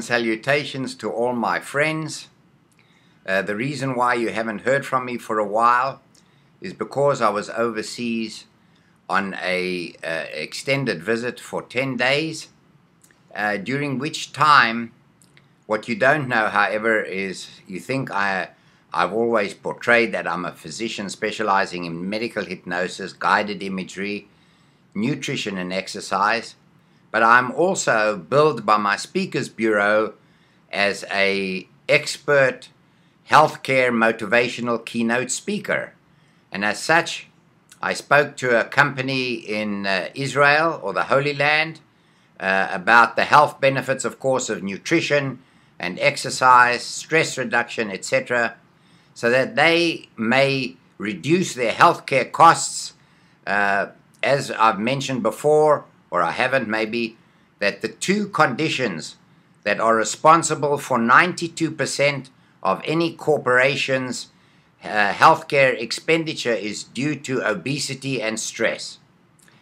Salutations to all my friends. The reason why you haven't heard from me for a while is because I was overseas on a extended visit for 10 days, during which time, what you don't know, however, is you think I've always portrayed that I'm a physician specializing in medical hypnosis, guided imagery, nutrition and exercise. But I'm also billed by my Speakers Bureau as an expert healthcare motivational keynote speaker. And as such, I spoke to a company in Israel, or the Holy Land, about the health benefits, of course, of nutrition and exercise, stress reduction, etc., so that they may reduce their healthcare costs, as I've mentioned before, or I haven't maybe, that the two conditions that are responsible for 92% of any corporation's healthcare expenditure is due to obesity and stress.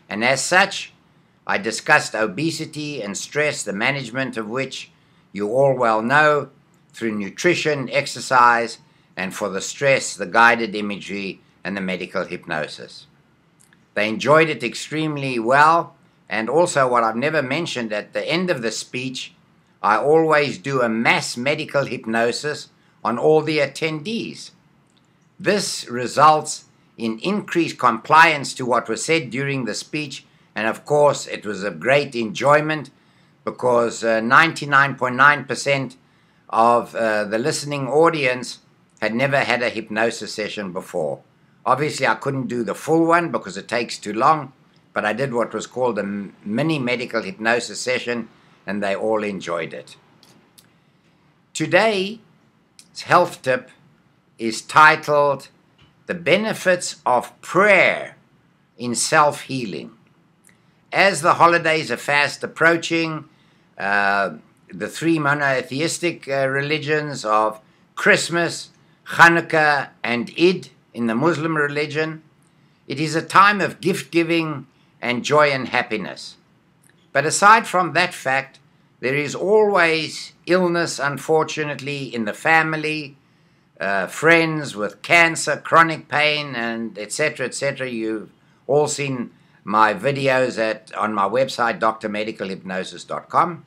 And as such, I discussed obesity and stress, the management of which you all well know, through nutrition, exercise, and for the stress, the guided imagery and the medical hypnosis. They enjoyed it extremely well. And also, what I've never mentioned, at the end of the speech, I always do a mass medical hypnosis on all the attendees. This results in increased compliance to what was said during the speech, and of course it was a great enjoyment because 99.9% of the listening audience had never had a hypnosis session before. Obviously I couldn't do the full one because it takes too long, but I did what was called a mini medical hypnosis session, and they all enjoyed it. Today's health tip is titled The Benefits of Prayer in Self-Healing. As the holidays are fast approaching, the three monotheistic religions of Christmas, Hanukkah, and Eid in the Muslim religion, it is a time of gift-giving and joy and happiness. But aside from that fact, there is always illness, unfortunately, in the family, friends with cancer, chronic pain, and etc., etc. You've all seen my videos on my website, drmedicalhypnosis.com.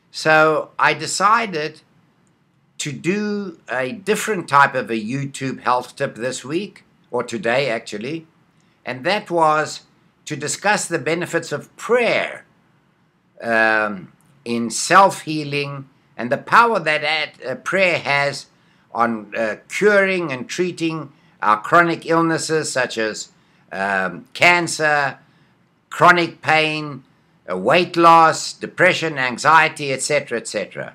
So I decided to do a different type of a YouTube health tip this week, or today actually, and that was to discuss the benefits of prayer in self-healing and the power that prayer has on curing and treating our chronic illnesses such as cancer, chronic pain, weight loss, depression, anxiety, etc., etc.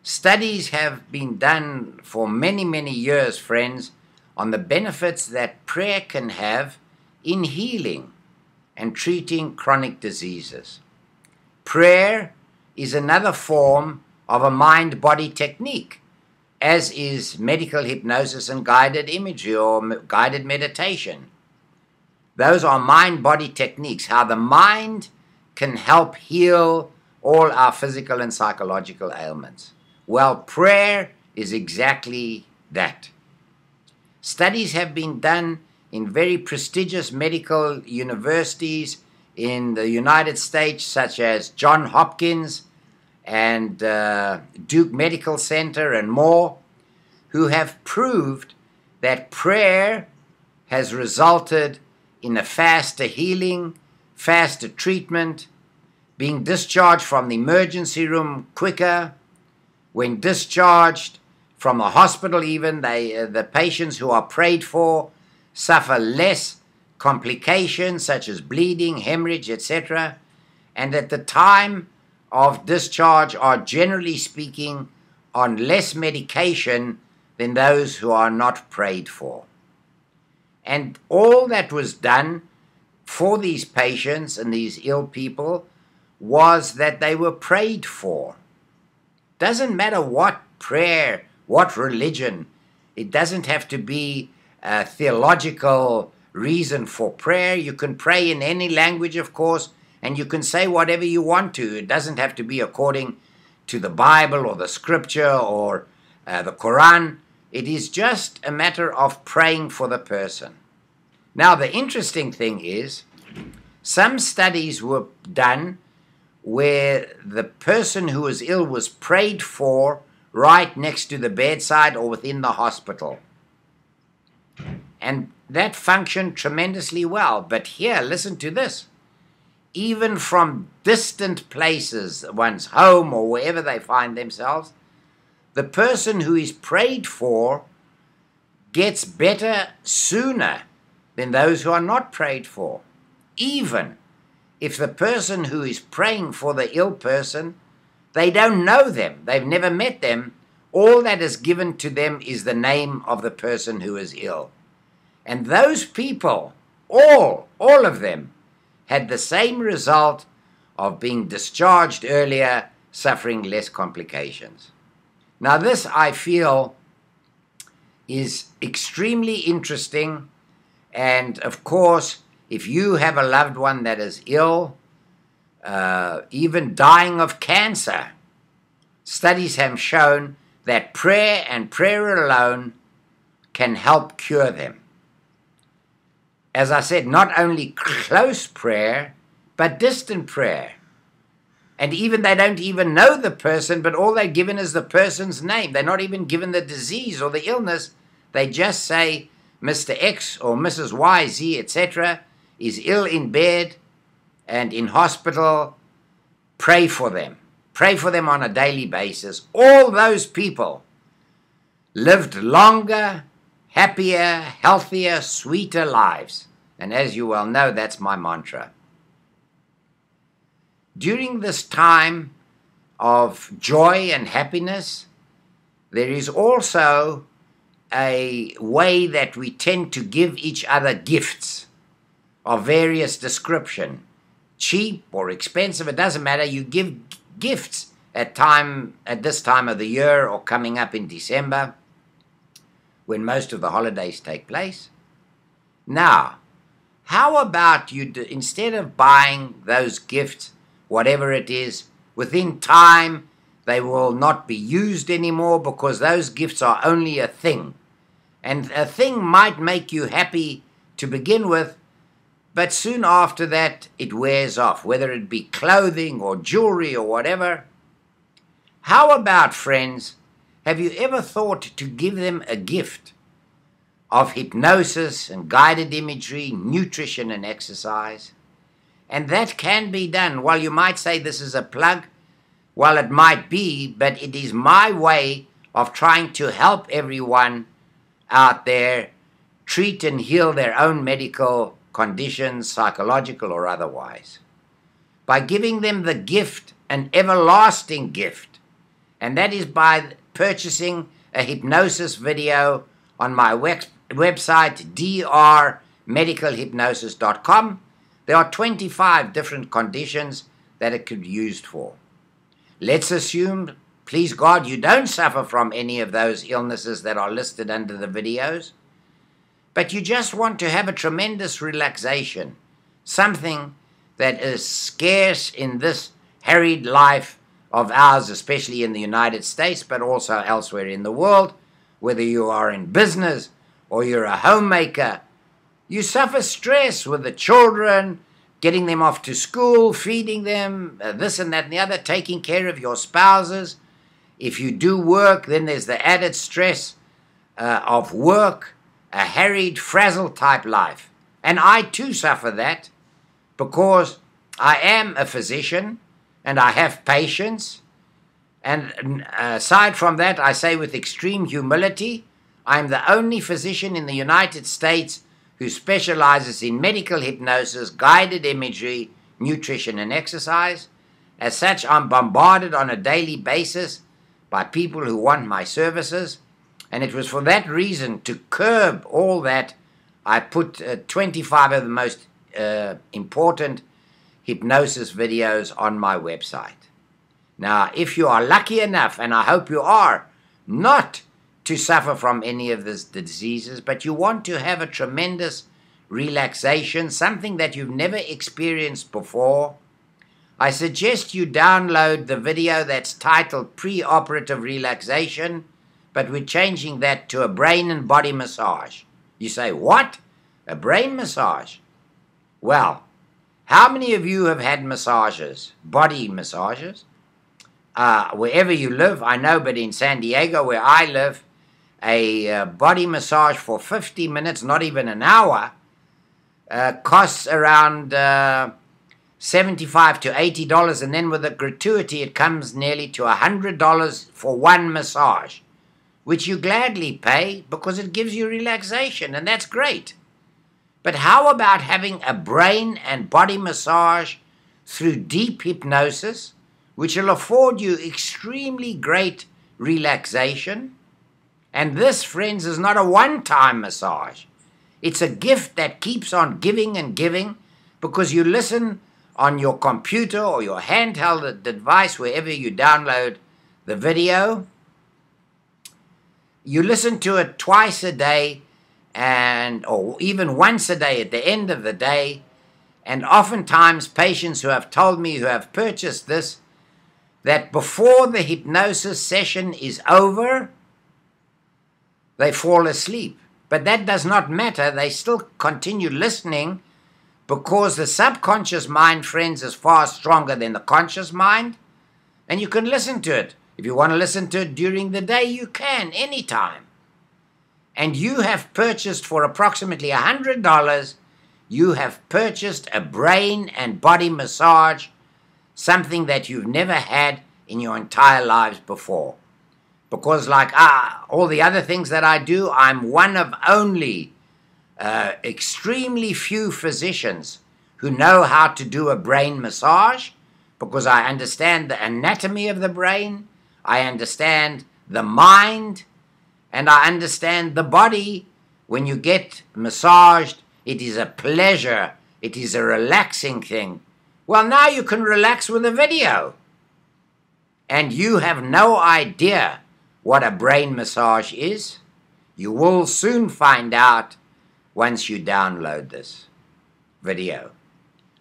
Studies have been done for many, many years, friends, on the benefits that prayer can have in healing and treating chronic diseases. Prayer is another form of a mind-body technique, as is medical hypnosis and guided imagery or guided meditation. Those are mind-body techniques, how the mind can help heal all our physical and psychological ailments. Well, prayer is exactly that. Studies have been done in very prestigious medical universities in the United States, such as Johns Hopkins and Duke Medical Center and more, who have proved that prayer has resulted in a faster healing, faster treatment, being discharged from the emergency room quicker. When discharged from the hospital even, the patients who are prayed for suffer less complications such as bleeding, hemorrhage, etc. And at the time of discharge are, generally speaking, on less medication than those who are not prayed for. And all that was done for these patients and these ill people was that they were prayed for. Doesn't matter what prayer, what religion. It doesn't have to be a theological reason for prayer. You can pray in any language, of course, And you can say whatever you want to. It doesn't have to be according to the Bible or the Scripture or the Quran. It is just a matter of praying for the person. Now, the interesting thing is, some studies were done where the person who was ill was prayed for right next to the bedside or within the hospital. And that functioned tremendously well. But here, listen to this. Even from distant places, one's home or wherever they find themselves, the person who is prayed for gets better sooner than those who are not prayed for. Even if the person who is praying for the ill person, they don't know them, they've never met them, all that is given to them is the name of the person who is ill. And those people, all of them, had the same result of being discharged earlier, suffering less complications. Now this, I feel, is extremely interesting. And of course, if you have a loved one that is ill, even dying of cancer, studies have shown that prayer and prayer alone can help cure them. As I said, not only close prayer, but distant prayer. And even they don't even know the person, but all they're given is the person's name. They're not even given the disease or the illness. They just say, Mr. X or Mrs. Y, Z, etc. is ill in bed and in hospital. Pray for them. Pray for them on a daily basis. All those people lived longer, happier, healthier, sweeter lives. And as you well know, that's my mantra. During this time of joy and happiness, there is also a way that we tend to give each other gifts of various description. Cheap or expensive, it doesn't matter. You give gifts at this time of the year or coming up in December, when most of the holidays take place. Now, how about you, instead of buying those gifts, whatever it is, within time they will not be used anymore because those gifts are only a thing. And a thing might make you happy to begin with, but soon after that it wears off, whether it be clothing or jewelry or whatever. How about, friends, have you ever thought to give them a gift of hypnosis and guided imagery, nutrition and exercise? And that can be done. Well, you might say this is a plug. Well, it might be, but it is my way of trying to help everyone out there treat and heal their own medical conditions, psychological or otherwise, by giving them the gift, an everlasting gift. And that is by purchasing a hypnosis video on my website, drmedicalhypnosis.com. There are 25 different conditions that it could be used for. Let's assume, please God, you don't suffer from any of those illnesses that are listed under the videos, but you just want to have a tremendous relaxation, something that is scarce in this harried life of ours, especially in the United States, but also elsewhere in the world, whether you are in business or you're a homemaker. You suffer stress with the children, getting them off to school, feeding them, this and that and the other, taking care of your spouses. If you do work, then there's the added stress of work, a harried, frazzled type life. And I too suffer that because I am a physician and I have patients. And aside from that, I say with extreme humility, I'm the only physician in the United States who specializes in medical hypnosis, guided imagery, nutrition, and exercise. As such, I'm bombarded on a daily basis by people who want my services. And it was for that reason, to curb all that, I put 25 of the most important hypnosis videos on my website. Now, if you are lucky enough, and I hope you are, not to suffer from any of the diseases, but you want to have a tremendous relaxation, something that you've never experienced before, I suggest you download the video that's titled Pre-Operative Relaxation, but we're changing that to a brain and body massage. You say, what? A brain massage? Well, how many of you have had massages, body massages? Wherever you live, I know, but in San Diego, where I live, a body massage for 50 minutes, not even an hour, costs around $75 to $80, and then with a gratuity, it comes nearly to $100 for one massage, which you gladly pay because it gives you relaxation, and that's great. But how about having a brain and body massage through deep hypnosis, which will afford you extremely great relaxation? And this, friends, is not a one-time massage. It's a gift that keeps on giving and giving, because you listen on your computer or your handheld device, wherever you download the video. You listen to it twice a day, or even once a day at the end of the day. And oftentimes patients who have told me, who have purchased this, that before the hypnosis session is over, they fall asleep. But that does not matter. They still continue listening, because the subconscious mind, friends, is far stronger than the conscious mind. And you can listen to it. If you want to listen to it during the day, you can, anytime. And you have purchased for approximately $100, you have purchased a brain and body massage, something that you've never had in your entire lives before. Because like all the other things that I do, I'm one of only extremely few physicians who know how to do a brain massage, because I understand the anatomy of the brain, I understand the mind, and I understand the body. When you get massaged, it is a pleasure, it is a relaxing thing. Well, now you can relax with a video. And you have no idea what a brain massage is. You will soon find out once you download this video.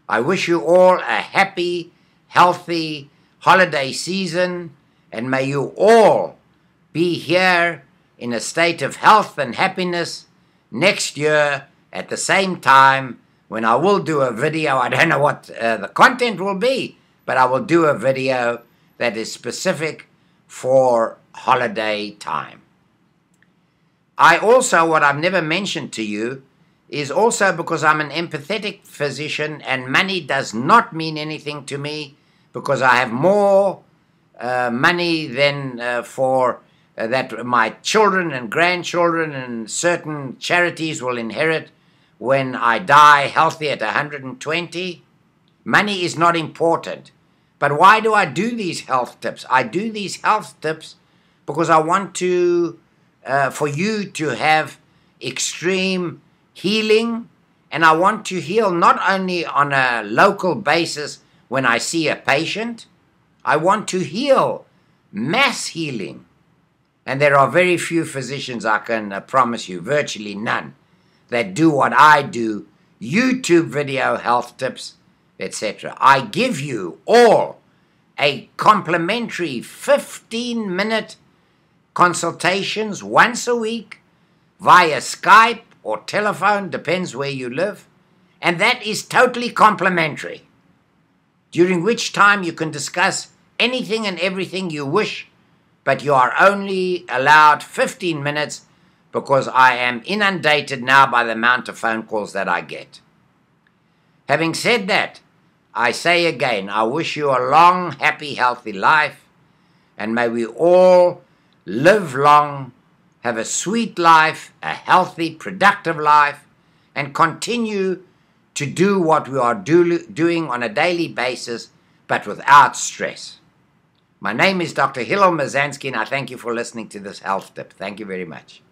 I wish you all a happy, healthy holiday season, and may you all be here in a state of health and happiness next year at the same time, when I will do a video. I don't know what the content will be, but I will do a video that is specific for holiday time. I also, what I've never mentioned to you, is also because I'm an empathetic physician and money does not mean anything to me, because I have more money than for that my children and grandchildren and certain charities will inherit when I die healthy at 120. Money is not important. But why do I do these health tips? I do these health tips because I want to, for you to have extreme healing, and I want to heal not only on a local basis when I see a patient. I want to heal, mass healing. And there are very few physicians, I can promise you, virtually none, that do what I do, YouTube video health tips, etc. I give you all a complimentary 15-minute consultations once a week via Skype or telephone, depends where you live, and that is totally complimentary, during which time you can discuss anything and everything you wish, but you are only allowed 15 minutes because I am inundated now by the amount of phone calls that I get. Having said that, I say again, I wish you a long, happy, healthy life, and may we all live long, have a sweet life, a healthy, productive life, and continue to do what we are doing on a daily basis, but without stress. My name is Dr. Hillel Mazansky, and I thank you for listening to this health tip. Thank you very much.